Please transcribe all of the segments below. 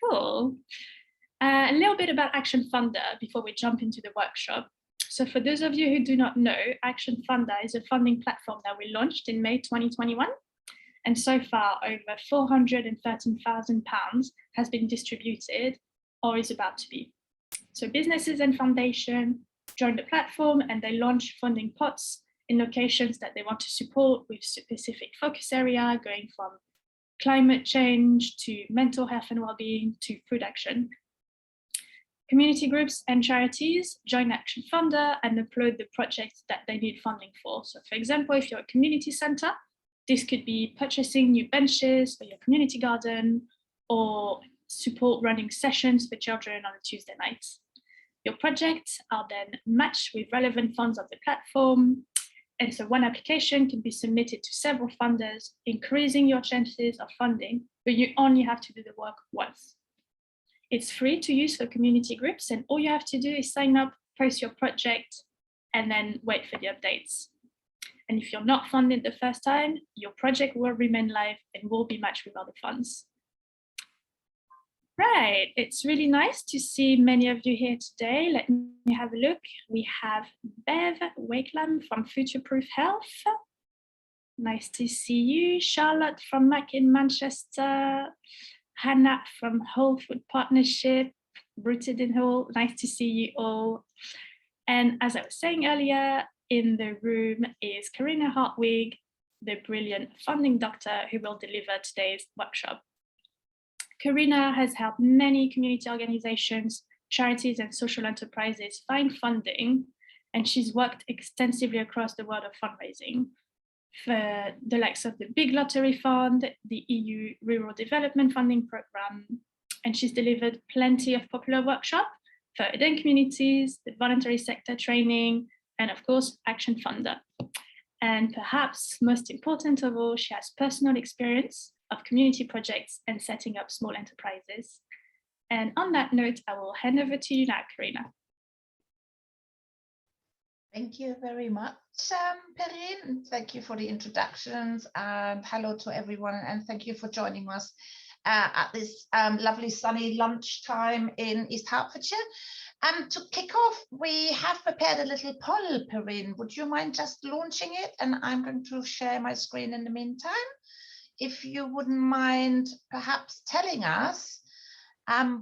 Cool. A little bit about Action Funder before we jump into the workshop. So for those of you who do not know, Action Funder is a funding platform that we launched in May 2021. And so far, over £413,000 has been distributed or is about to be. So businesses and foundations join the platform and they launch funding pots in locations that they want to support with specific focus area, going from climate change to mental health and well-being to food action. Community groups and charities join Action Funder and upload the projects that they need funding for. So for example, if you're a community center, this could be purchasing new benches for your community garden or support running sessions for children on a Tuesday night. Your projects are then matched with relevant funds of the platform. And so one application can be submitted to several funders, increasing your chances of funding, but you only have to do the work once. It's free to use for community groups, and all you have to do is sign up, post your project, and then wait for the updates. And if you're not funded the first time, your project will remain live and will be matched with other funds. Right, it's really nice to see many of you here today. Let me have a look. We have Bev Wakelam from Future Proof Health. Nice to see you. Charlotte from Mac in Manchester. Hannah from Whole Food Partnership, rooted in Hull. Nice to see you all. And as I was saying earlier, in the room is Corinna Hartwig, the brilliant funding doctor who will deliver today's workshop. Corinna has helped many community organizations, charities, and social enterprises find funding, and she's worked extensively across the world of fundraising for the likes of the Big Lottery Fund, the EU Rural Development Funding Programme, and she's delivered plenty of popular workshops for hidden communities, the voluntary sector training, and of course, Action Funder. And perhaps most important of all, she has personal experience of community projects and setting up small enterprises. And on that note, I will hand over to you now, Corinna. Thank you very much, Perrine. Thank you for the introductions and hello to everyone, and thank you for joining us at this lovely sunny lunchtime in East Hertfordshire. To kick off, we have prepared a little poll, Perrine. Would you mind just launching it? And I'm going to share my screen in the meantime. If you wouldn't mind perhaps telling us,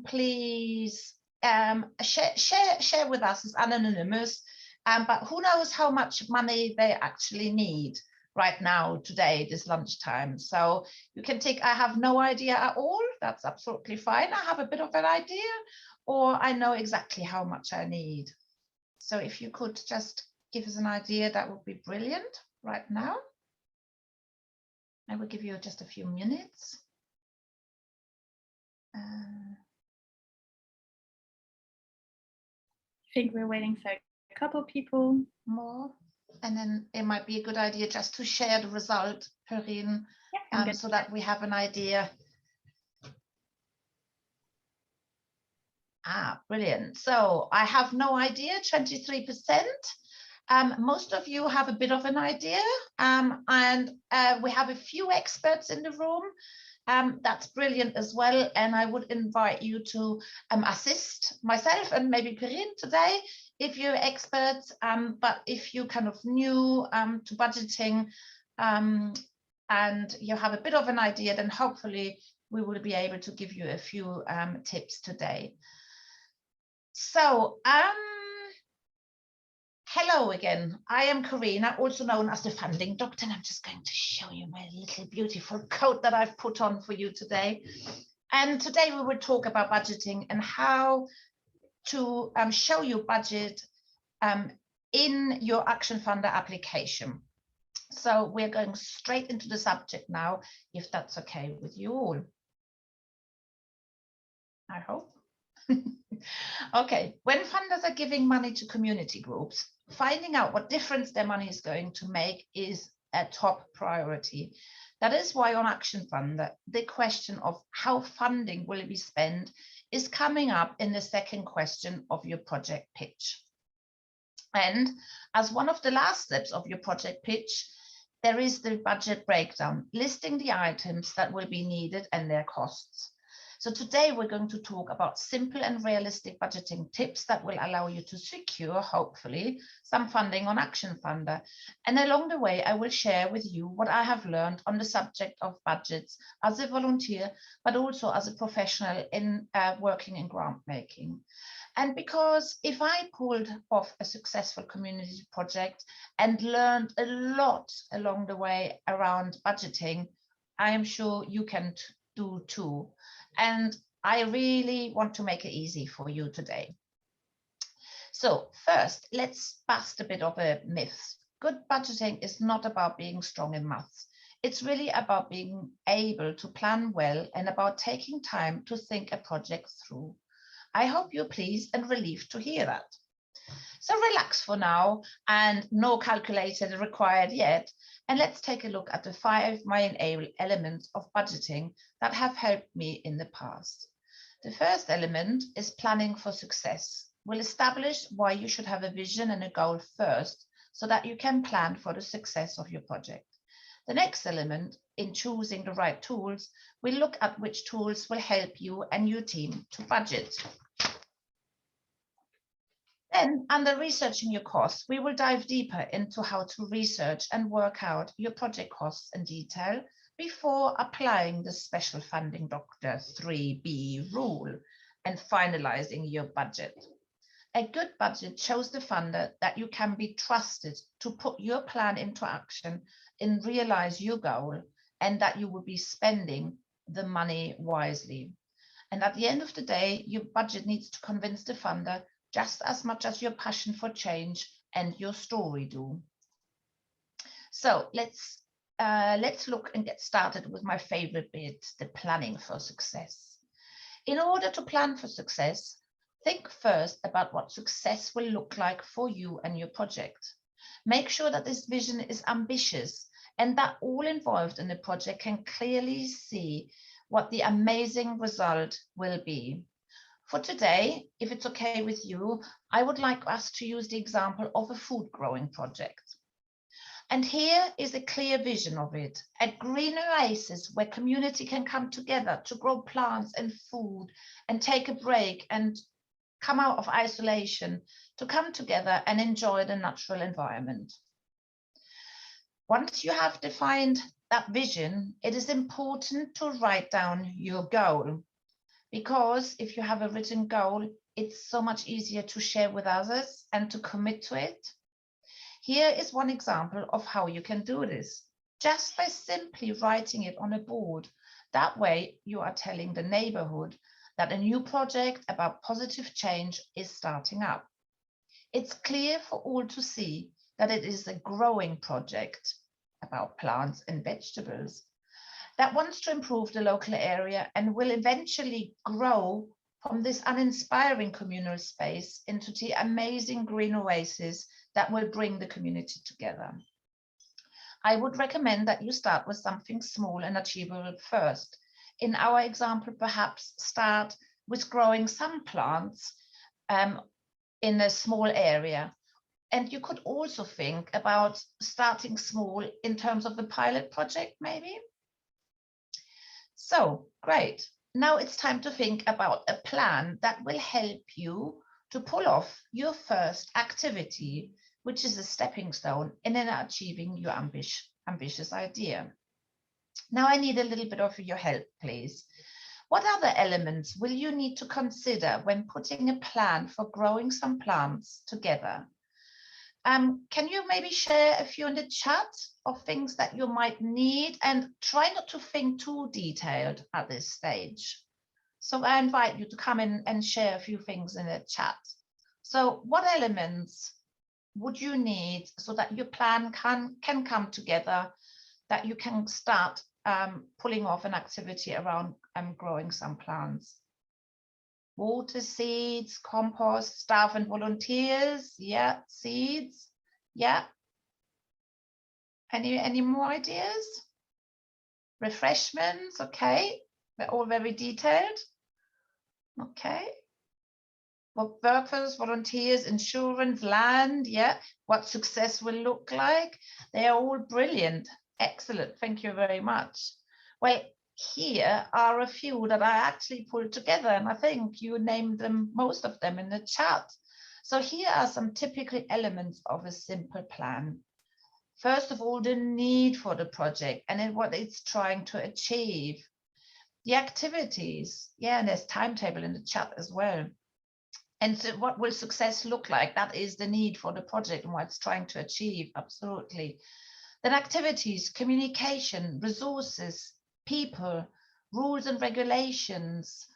please share with us as anonymous. But who knows how much money they actually need right now, today, this lunchtime. So you can take, I have no idea at all. That's absolutely fine. I have a bit of an idea, or I know exactly how much I need. So if you could just give us an idea, that would be brilliant right now. I will give you just a few minutes. I think we're waiting for a couple people more, and then it might be a good idea just to share the result, Perrine, so that we have an idea. Brilliant. So I have no idea, 23%. Most of you have a bit of an idea, and we have a few experts in the room. That's brilliant as well, and I would invite you to assist myself and maybe Perrine today if you're experts, but if you kind of new to budgeting and you have a bit of an idea, then hopefully we will be able to give you a few tips today. So hello again, I am Corinna, also known as the funding doctor, and I'm just going to show you my little beautiful coat that I've put on for you today. And today we will talk about budgeting and how to show your budget in your Action Funder application. So we're going straight into the subject now, if that's okay with you all. I hope. Okay, when funders are giving money to community groups, finding out what difference their money is going to make is a top priority. That is why on Action Funder, the question of how funding will be spent is coming up in the second question of your project pitch. And as one of the last steps of your project pitch, there is the budget breakdown, listing the items that will be needed and their costs. So today we're going to talk about simple and realistic budgeting tips that will allow you to secure, hopefully, some funding on Action Funder. And along the way, I will share with you what I have learned on the subject of budgets as a volunteer, but also as a professional in working in grant making. And because if I pulled off a successful community project and learned a lot along the way around budgeting, I am sure you can do too. And I really want to make it easy for you today. So first, let's bust a bit of a myth. Good budgeting is not about being strong in maths. It's really about being able to plan well and about taking time to think a project through. I hope you're pleased and relieved to hear that. So relax for now, and no calculator required yet. And let's take a look at the 5 main elements of budgeting that have helped me in the past. The first element is planning for success. We'll establish why you should have a vision and a goal first, so that you can plan for the success of your project. The next element, in choosing the right tools, we'll look at which tools will help you and your team to budget. Then, under researching your costs, we will dive deeper into how to research and work out your project costs in detail before applying the special funding Dr. 3B rule and finalizing your budget. A good budget shows the funder that you can be trusted to put your plan into action and realize your goal, and that you will be spending the money wisely. And at the end of the day, your budget needs to convince the funder just as much as your passion for change and your story do. So let's look and get started with my favorite bit, the planning for success. In order to plan for success, think first about what success will look like for you and your project. Make sure that this vision is ambitious and that all involved in the project can clearly see what the amazing result will be. For today, if it's okay with you, I would like us to use the example of a food growing project. And here is a clear vision of it, a green oasis where community can come together to grow plants and food and take a break and come out of isolation to come together and enjoy the natural environment. Once you have defined that vision, it is important to write down your goal. Because if you have a written goal, it's so much easier to share with others and to commit to it. Here is one example of how you can do this, just by simply writing it on a board. That way you are telling the neighborhood that a new project about positive change is starting up. It's clear for all to see that it is a growing project about plants and vegetables that wants to improve the local area and will eventually grow from this uninspiring communal space into the amazing green oasis that will bring the community together. I would recommend that you start with something small and achievable first. In our example, perhaps start with growing some plants in a small area. And you could also think about starting small in terms of the pilot project, maybe. So great. Now it's time to think about a plan that will help you to pull off your first activity, which is a stepping stone in achieving your ambitious idea. Now I need a little bit of your help, please. What other elements will you need to consider when putting a plan for growing some plants together? Can you maybe share a few in the chat of things that you might need, and try not to think too detailed at this stage? So I invite you to come in and share a few things in the chat. So what elements would you need so that your plan can come together, that you can start pulling off an activity around growing some plants? Water, seeds, compost, staff and volunteers. Yeah, seeds. Yeah. Any more ideas? Refreshments. Okay. They're all very detailed. Okay. What workers, volunteers, insurance, land. Yeah. What success will look like. They are all brilliant. Excellent. Thank you very much. Well, here are a few that I actually pulled together, and I think you named them, most of them, in the chat. So here are some typical elements of a simple plan. First of all, the need for the project and what it's trying to achieve. The activities, yeah, and there's timetable in the chat as well. And so what will success look like? That is the need for the project and what it's trying to achieve, absolutely. Then activities, communication, resources, people, rules and regulations,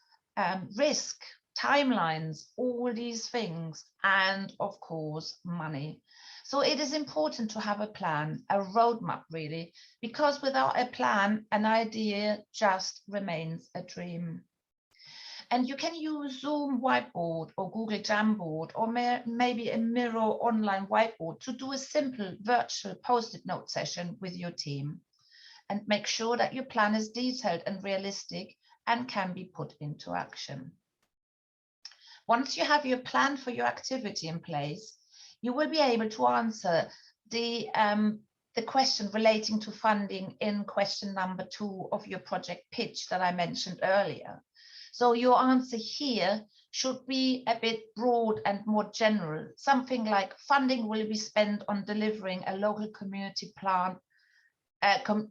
risk, timelines, all these things, and of course, money. So it is important to have a plan, a roadmap really, because without a plan, an idea just remains a dream. And you can use Zoom whiteboard or Google Jamboard or maybe a Miro online whiteboard to do a simple virtual post-it note session with your team, and make sure that your plan is detailed and realistic and can be put into action. Once you have your plan for your activity in place, you will be able to answer the question relating to funding in question number 2 of your project pitch that I mentioned earlier. So your answer here should be a bit broad and more general, something like funding will be spent on delivering a local community plant,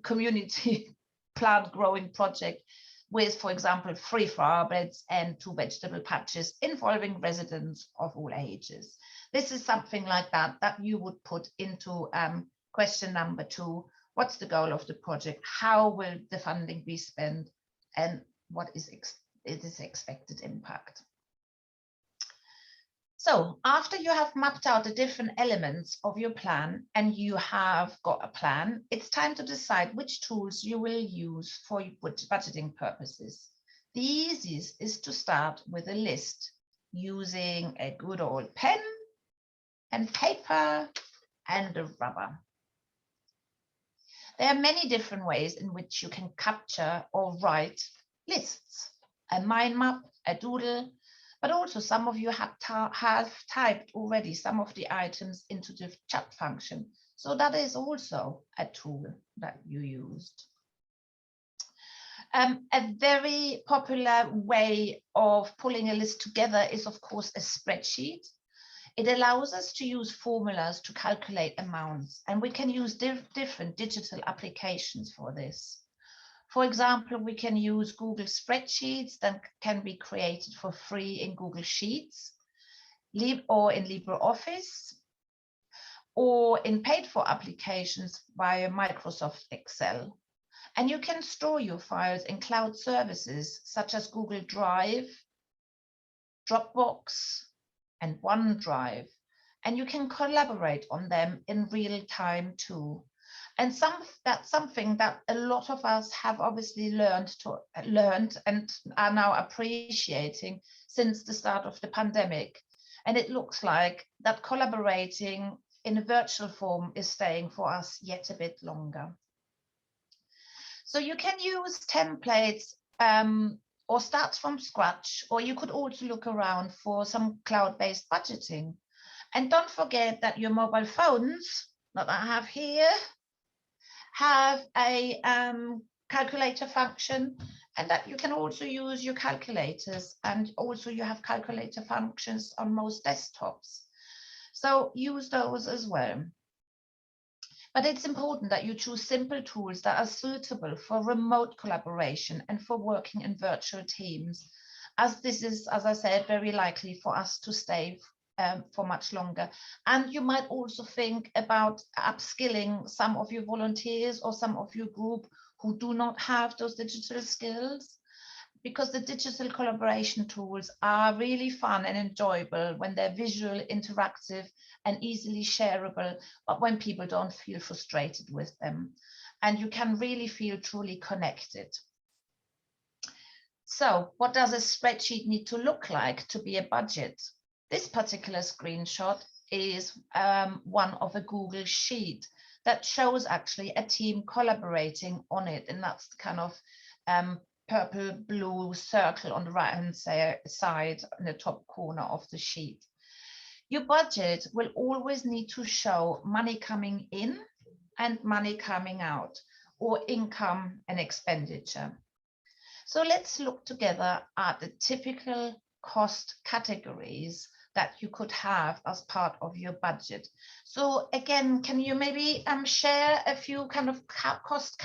community plant growing project with, for example, 3 flower beds and 2 vegetable patches involving residents of all ages. This is something like that you would put into question number 2. What's the goal of the project? How will the funding be spent? And what is its expected impact? So after you have mapped out the different elements of your plan and you have got a plan, it's time to decide which tools you will use for budgeting purposes. The easiest is to start with a list using a good old pen and paper and a rubber. There are many different ways in which you can capture or write lists. A mind map, a doodle, but also some of you have typed already some of the items into the chat function. So that is also a tool that you used. A very popular way of pulling a list together is, of course, a spreadsheet. It allows us to use formulas to calculate amounts, and we can use different digital applications for this. For example, we can use Google Spreadsheets that can be created for free in Google Sheets or in LibreOffice, or in paid-for applications via Microsoft Excel. And you can store your files in cloud services such as Google Drive, Dropbox, and OneDrive, and you can collaborate on them in real time too. And that's something that a lot of us have obviously learned and are now appreciating since the start of the pandemic. And it looks like that collaborating in a virtual form is staying for us yet a bit longer. So you can use templates or start from scratch, or you could also look around for some cloud-based budgeting. And don't forget that your mobile phones that I have here have a calculator function, and that you can also use your calculators, and also you have calculator functions on most desktops. So use those as well. But it's important that you choose simple tools that are suitable for remote collaboration and for working in virtual teams, as this is, as I said, very likely for us to stay for much longer. And you might also think about upskilling some of your volunteers or some of your group who do not have those digital skills, because the digital collaboration tools are really fun and enjoyable when they're visual, interactive, and easily shareable, but when people don't feel frustrated with them, and you can really feel truly connected. So what does a spreadsheet need to look like to be a budget? This particular screenshot is one of a Google Sheet that shows actually a team collaborating on it, and that's the kind of purple blue circle on the right hand side in the top corner of the sheet. Your budget will always need to show money coming in and money coming out, or income and expenditure. So let's look together at the typical cost categories that you could have as part of your budget. So again, can you maybe share a few kind of cost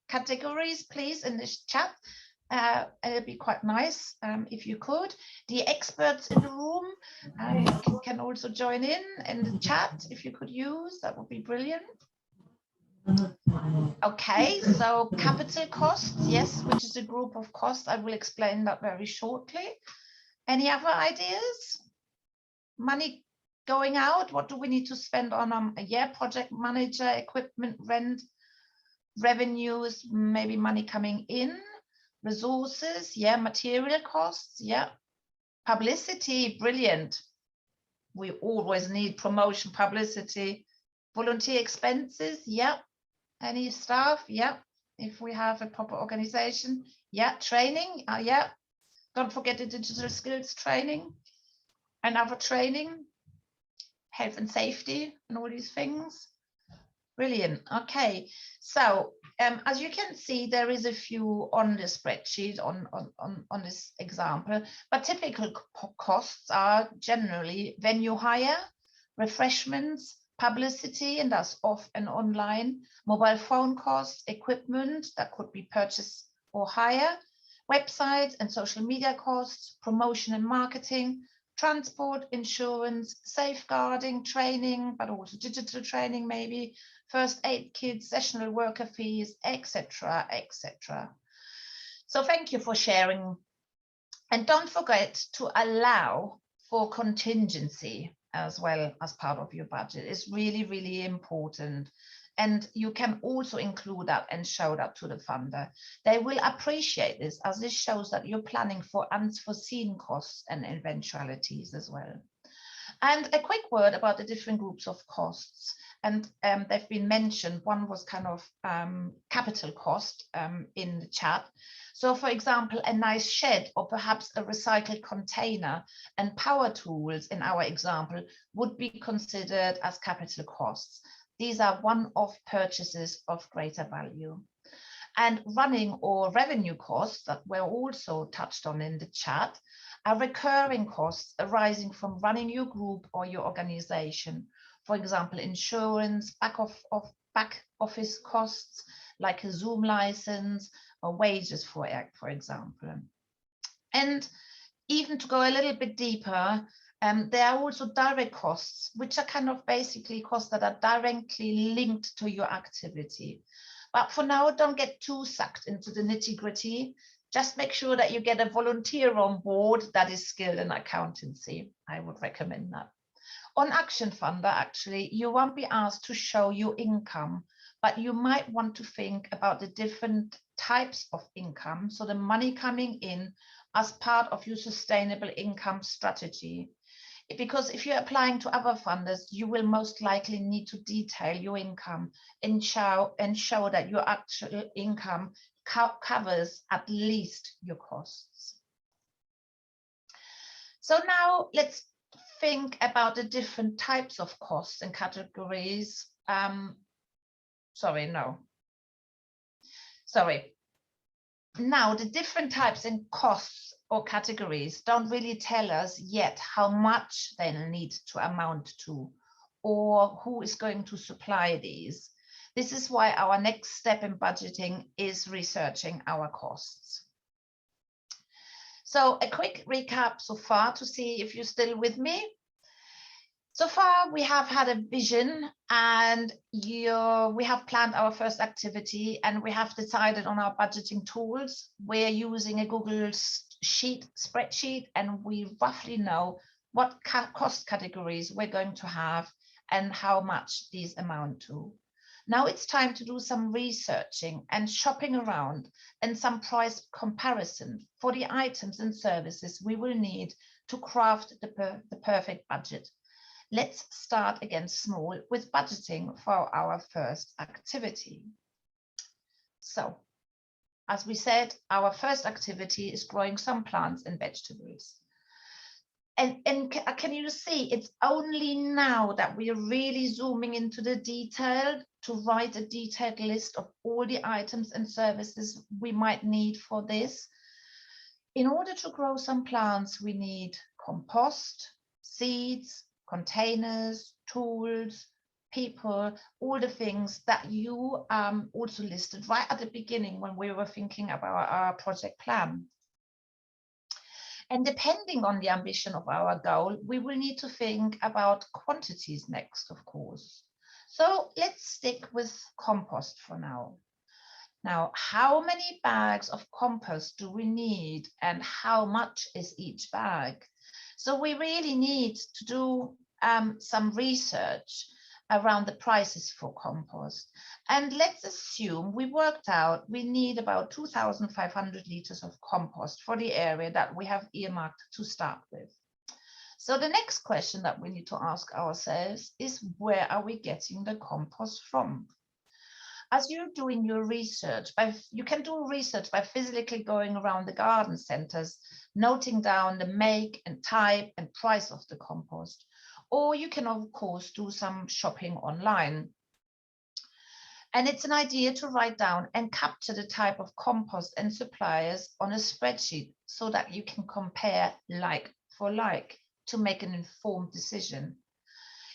categories, please, in this chat? It'd be quite nice if you could. The experts in the room can also join in the chat if you could use, that would be brilliant. Okay, so capital costs, yes, which is a group of costs. I will explain that very shortly. Any other ideas? Money going out, what do we need to spend on a year? Project manager, equipment, rent, revenues, maybe money coming in, resources, yeah, material costs, yeah. Publicity, brilliant. We always need promotion, publicity, volunteer expenses, yeah. Any staff, yeah. If we have a proper organization, yeah. Training, yeah. Don't forget the digital skills training and other training, health and safety and all these things. Brilliant. Okay, so as you can see, there is a few on the spreadsheet on this example, but typical costs are generally venue hire, refreshments, publicity, and that's off and online, mobile phone costs, equipment that could be purchased or hire, websites and social media costs, promotion and marketing, transport, insurance, safeguarding, training, but also digital training maybe, first aid kits, sessional worker fees, etc., etc. So thank you for sharing. And don't forget to allow for contingency as well as part of your budget. It's really, really important. And you can also include that and show that to the funder. They will appreciate this, as this shows that you're planning for unforeseen costs and eventualities as well. And a quick word about the different groups of costs. And they've been mentioned. One was kind of capital cost in the chat. So for example, a nice shed or perhaps a recycled container and power tools in our example would be considered as capital costs. These are one-off purchases of greater value. And running or revenue costs that were also touched on in the chat are recurring costs arising from running your group or your organization. For example, insurance, back office costs like a Zoom license or wages for example. And even to go a little bit deeper, there are also direct costs, which are kind of basically costs that are directly linked to your activity. But for now, don't get too sucked into the nitty-gritty. Just make sure that you get a volunteer on board that is skilled in accountancy. I would recommend that. On Action Funder, actually, you won't be asked to show your income, but you might want to think about the different types of income, so the money coming in as part of your sustainable income strategy. Because if you're applying to other funders, you will most likely need to detail your income and show that your actual income covers at least your costs. So now let's think about the different types of costs and categories. Now the different types and costs or categories don't really tell us yet how much they need to amount to or who is going to supply these. This is why our next step in budgeting is researching our costs. So a quick recap so far to see if you're still with me. So far, we have had a vision and we have planned our first activity and we have decided on our budgeting tools. We're using a Google Sheet spreadsheet and we roughly know what cost categories we're going to have and how much these amount to. Now it's time to do some researching and shopping around and some price comparison for the items and services we will need to craft the perfect budget. Let's start again small with budgeting for our first activity. So, as we said, our first activity is growing some plants and vegetables. And can you see, it's only now that we are really zooming into the detail to write a detailed list of all the items and services we might need for this. In order to grow some plants, we need compost, seeds, containers, tools, people, all the things that you also listed right at the beginning when we were thinking about our project plan. And depending on the ambition of our goal, we will need to think about quantities next, of course. So let's stick with compost for now. Now, how many bags of compost do we need and how much is each bag? So we really need to do some research around the prices for compost. And let's assume we worked out we need about 2,500 liters of compost for the area that we have earmarked to start with. So the next question that we need to ask ourselves is, where are we getting the compost from? As you're doing your research, you can do research by physically going around the garden centers, noting down the make and type and price of the compost. Or you can, of course, do some shopping online. And it's an idea to write down and capture the type of compost and suppliers on a spreadsheet so that you can compare like for like to make an informed decision.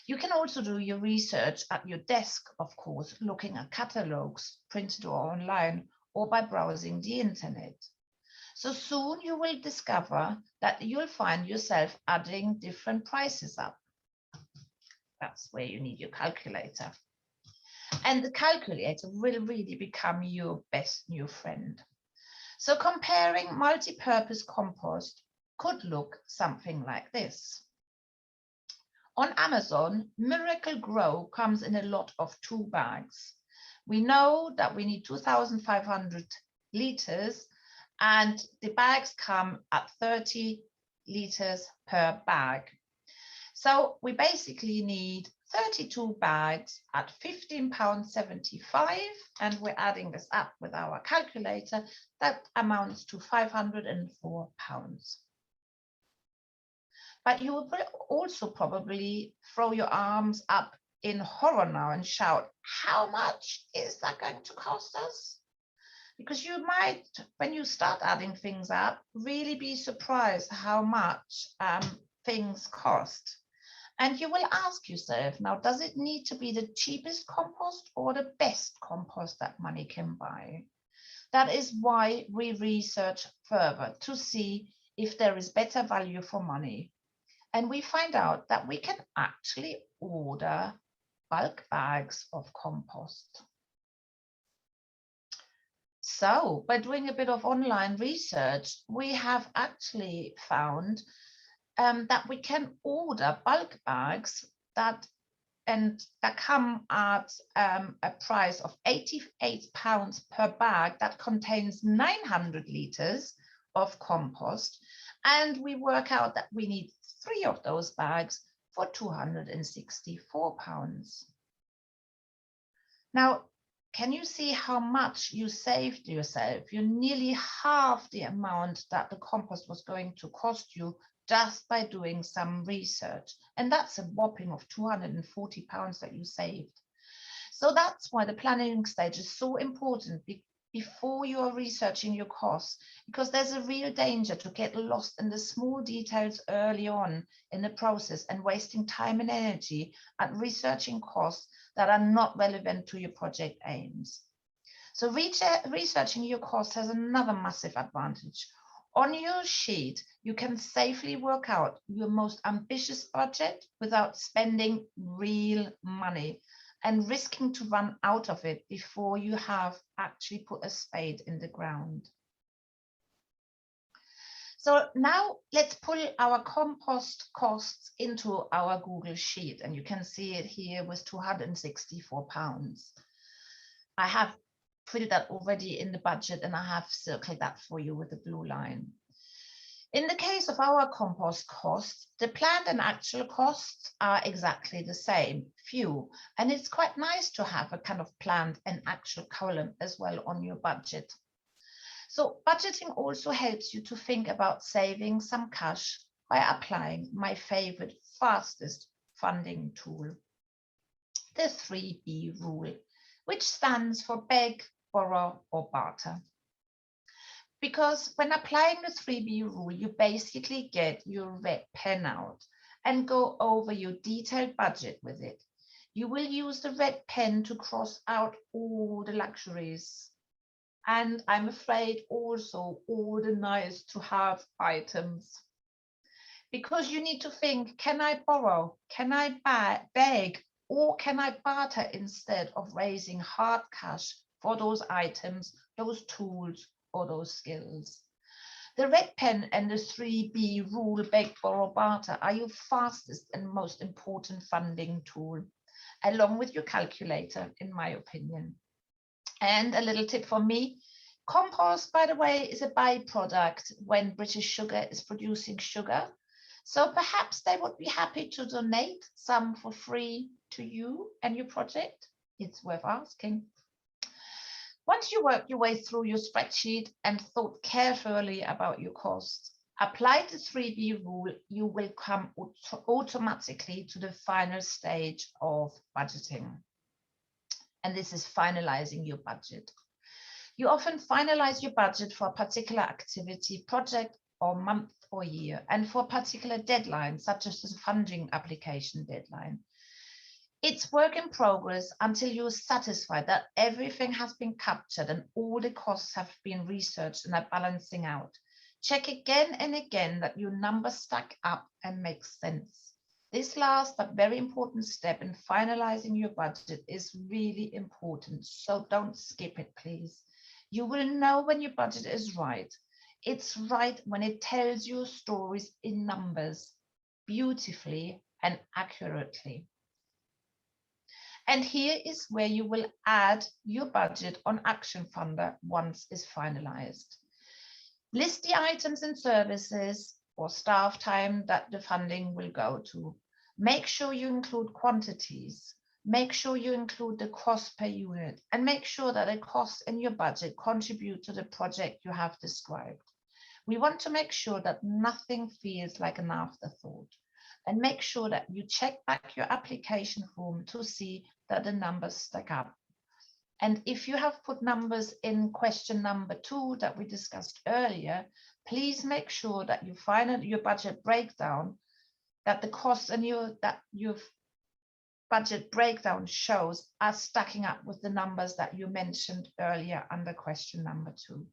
You can also do your research at your desk, of course, looking at catalogs, printed or online, or by browsing the internet. So soon you will discover that you'll find yourself adding different prices up. That's where you need your calculator. And the calculator will really become your best new friend. So comparing multi-purpose compost could look something like this. On Amazon, Miracle Grow comes in a lot of 2 bags. We know that we need 2,500 liters and the bags come at 30 liters per bag. So we basically need 32 bags at £15.75, and we're adding this up with our calculator. That amounts to £504. But you will also probably throw your arms up in horror now and shout, how much is that going to cost us? Because you might, when you start adding things up, really be surprised how much things cost. And you will ask yourself, now, does it need to be the cheapest compost or the best compost that money can buy? That is why we research further to see if there is better value for money. And we find out that we can actually order bulk bags of compost. So by doing a bit of online research, we have actually found that we can order bulk bags that come at a price of £88 per bag that contains 900 liters of compost. And we work out that we need 3 of those bags for £264. Now, can you see how much you saved yourself? You nearly half the amount that the compost was going to cost you just by doing some research. And that's a whopping of £240 that you saved. So that's why the planning stage is so important before you are researching your costs, because there's a real danger to get lost in the small details early on in the process and wasting time and energy at researching costs that are not relevant to your project aims. So researching your costs has another massive advantage. On your sheet, you can safely work out your most ambitious budget without spending real money and risking to run out of it before you have actually put a spade in the ground. So now let's pull our compost costs into our Google Sheet, and you can see it here with £264. I have put that already in the budget and I have circled that for you with the blue line. In the case of our compost costs, the planned and actual costs are exactly the same, few, and it's quite nice to have a kind of planned and actual column as well on your budget. So budgeting also helps you to think about saving some cash by applying my favorite, fastest funding tool, the 3B rule, which stands for beg, borrow, or barter. Because when applying the 3B rule, you basically get your red pen out and go over your detailed budget with it. You will use the red pen to cross out all the luxuries. And I'm afraid also all the nice to have items. Because you need to think, can I borrow? Can I beg? Or can I barter instead of raising hard cash for those items, those tools, or those skills? The red pen and the 3B rule, beg, borrow, barter, are your fastest and most important funding tool, along with your calculator, in my opinion. And a little tip from me, compost, by the way, is a byproduct when British Sugar is producing sugar. So perhaps they would be happy to donate some for free to you and your project. It's worth asking. Once you work your way through your spreadsheet and thought carefully about your costs, apply the 3B rule, you will come automatically to the final stage of budgeting. And this is finalizing your budget. You often finalize your budget for a particular activity, project, or month or year, and for a particular deadline, such as the funding application deadline. It's work in progress until you're satisfied that everything has been captured and all the costs have been researched and are balancing out. Check again and again that your numbers stack up and make sense. This last but very important step in finalizing your budget is really important, so don't skip it, please. You will know when your budget is right. It's right when it tells you stories in numbers, beautifully and accurately. And here is where you will add your budget on Action Funder once it's finalized. List the items and services or staff time that the funding will go to. Make sure you include quantities. Make sure you include the cost per unit, and make sure that the costs in your budget contribute to the project you have described. We want to make sure that nothing feels like an afterthought, and make sure that you check back your application form to see that the numbers stack up. And if you have put numbers in question number 2 that we discussed earlier, please make sure that you find your budget breakdown, that the costs and your budget breakdown shows are stacking up with the numbers that you mentioned earlier under question number 2.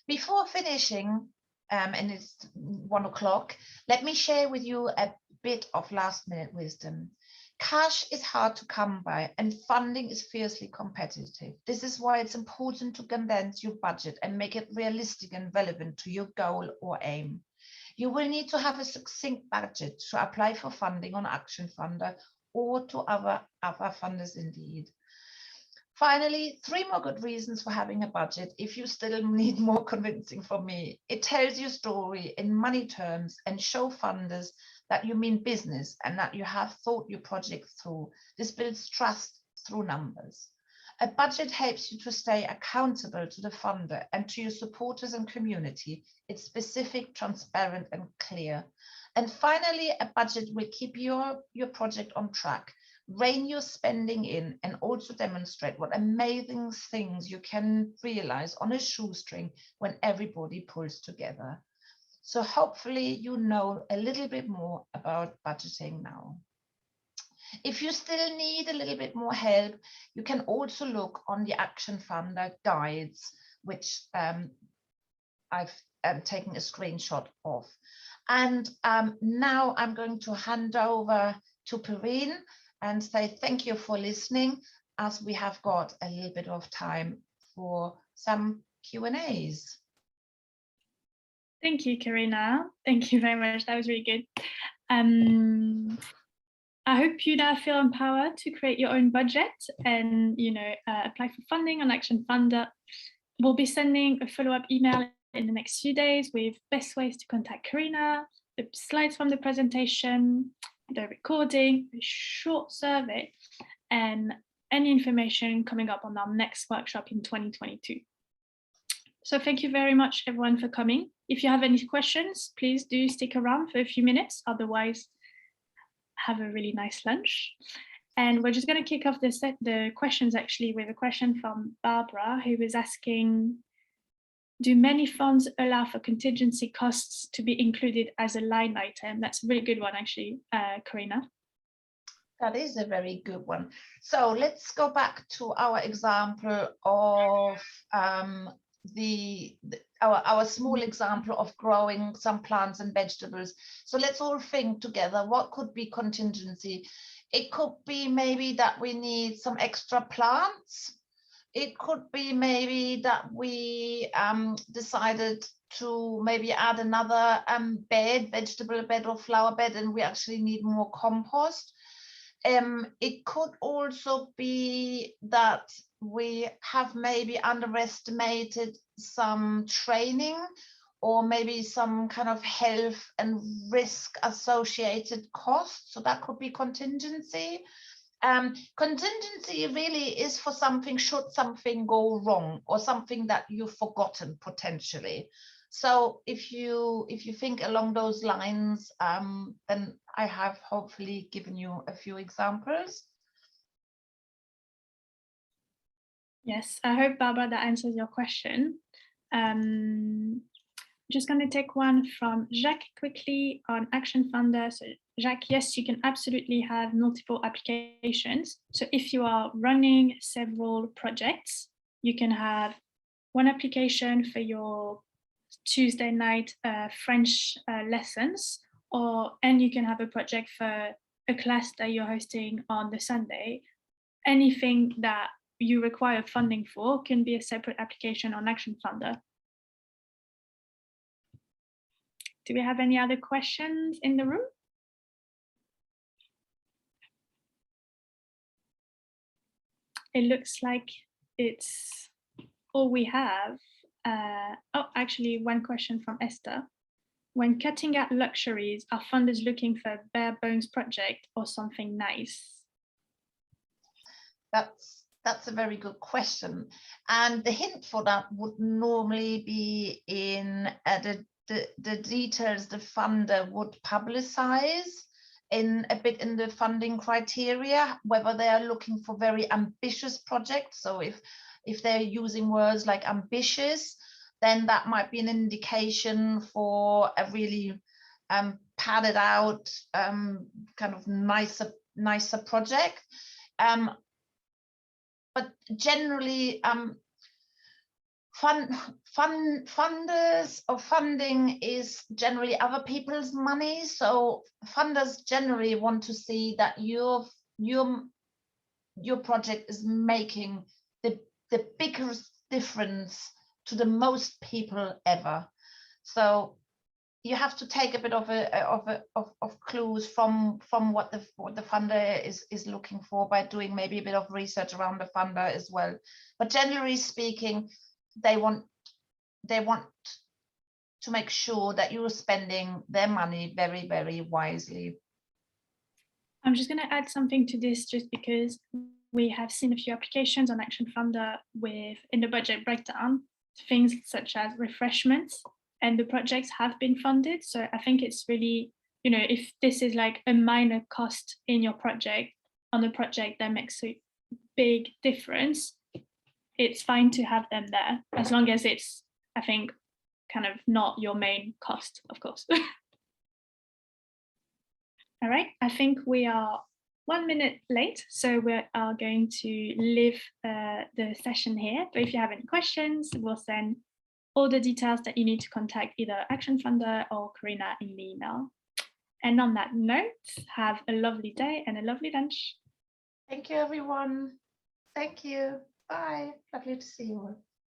Before finishing, and it's 1 o'clock, let me share with you a bit of last minute wisdom. Cash is hard to come by and funding is fiercely competitive. This is why it's important to condense your budget and make it realistic and relevant to your goal or aim. You will need to have a succinct budget to apply for funding on Action Funder or to other funders indeed. Finally, 3 more good reasons for having a budget if you still need more convincing from me. It tells your story in money terms and show funders that you mean business and that you have thought your project through. This builds trust through numbers. A budget helps you to stay accountable to the funder and to your supporters and community. It's specific, transparent, and clear. And finally, a budget will keep your project on track, rein your spending in, and also demonstrate what amazing things you can realize on a shoestring when everybody pulls together. So hopefully you know a little bit more about budgeting now. If you still need a little bit more help, you can also look on the Action Funder guides, which I've taken a screenshot of. And now I'm going to hand over to Corinna and say thank you for listening, as we have got a little bit of time for some Q&As. Thank you, Corinna. Thank you very much. That was really good. I hope you now feel empowered to create your own budget and, apply for funding on Action Funder. We'll be sending a follow-up email in the next few days with best ways to contact Corinna, the slides from the presentation, the recording, a short survey, and any information coming up on our next workshop in 2022. So thank you very much, everyone, for coming. If you have any questions, please do stick around for a few minutes. Otherwise, have a really nice lunch. And we're just going to kick off the questions actually with a question from Barbara, who was asking, Do many funds allow for contingency costs to be included as a line item? That's a really good one, actually, Corinna. That is a very good one. So let's go back to our example of our small example of growing some plants and vegetables. So let's all think together, what could be contingency? It could be maybe that we need some extra plants. It could be maybe that we decided to maybe add another vegetable bed or flower bed, and we actually need more compost. It could also be that we have maybe underestimated some training or maybe some kind of health and risk associated costs. So that could be contingency. Contingency really is for something should something go wrong or something that you've forgotten potentially. So if you think along those lines, then I have hopefully given you a few examples. Yes, I hope, Barbara, that answers your question. Just going to take one from Jacques quickly on Action Funder. So Jacques, yes, you can absolutely have multiple applications. So if you are running several projects, you can have one application for your Tuesday night French lessons, and you can have a project for a class that you're hosting on the Sunday. Anything that you require funding for can be a separate application on Action Funder. Do we have any other questions in the room? It looks like it's all we have. Oh, actually, one question from Esther. When cutting out luxuries, are funders looking for a bare bones project or something nice? That's a very good question. And the hint for that would normally be in the details the funder would publicize in a bit in the funding criteria, whether they are looking for very ambitious projects. So if they're using words like ambitious, then that might be an indication for a really padded out kind of nicer project. But generally, funders or funding is generally other people's money. So funders generally want to see that your project is making the biggest difference to the most people ever. So you have to take a bit of clues from what the funder is looking for by doing maybe a bit of research around the funder as well. But generally speaking, they want to make sure that you're spending their money very, very wisely. I'm just going to add something to this, just because we have seen a few applications on Action Funder in the budget breakdown, things such as refreshments, and the projects have been funded. So I think it's really, if this is like a minor cost in your project, on a project that makes a big difference, it's fine to have them there, as long as it's, I think, kind of not your main cost, of course. All right, I think we are 1 minute late, so we are going to leave the session here. But if you have any questions, we'll send all the details that you need to contact either Action Funder or Corinna in the email. And on that note, have a lovely day and a lovely lunch. Thank you, everyone. Thank you. Bye. Lovely to see you all.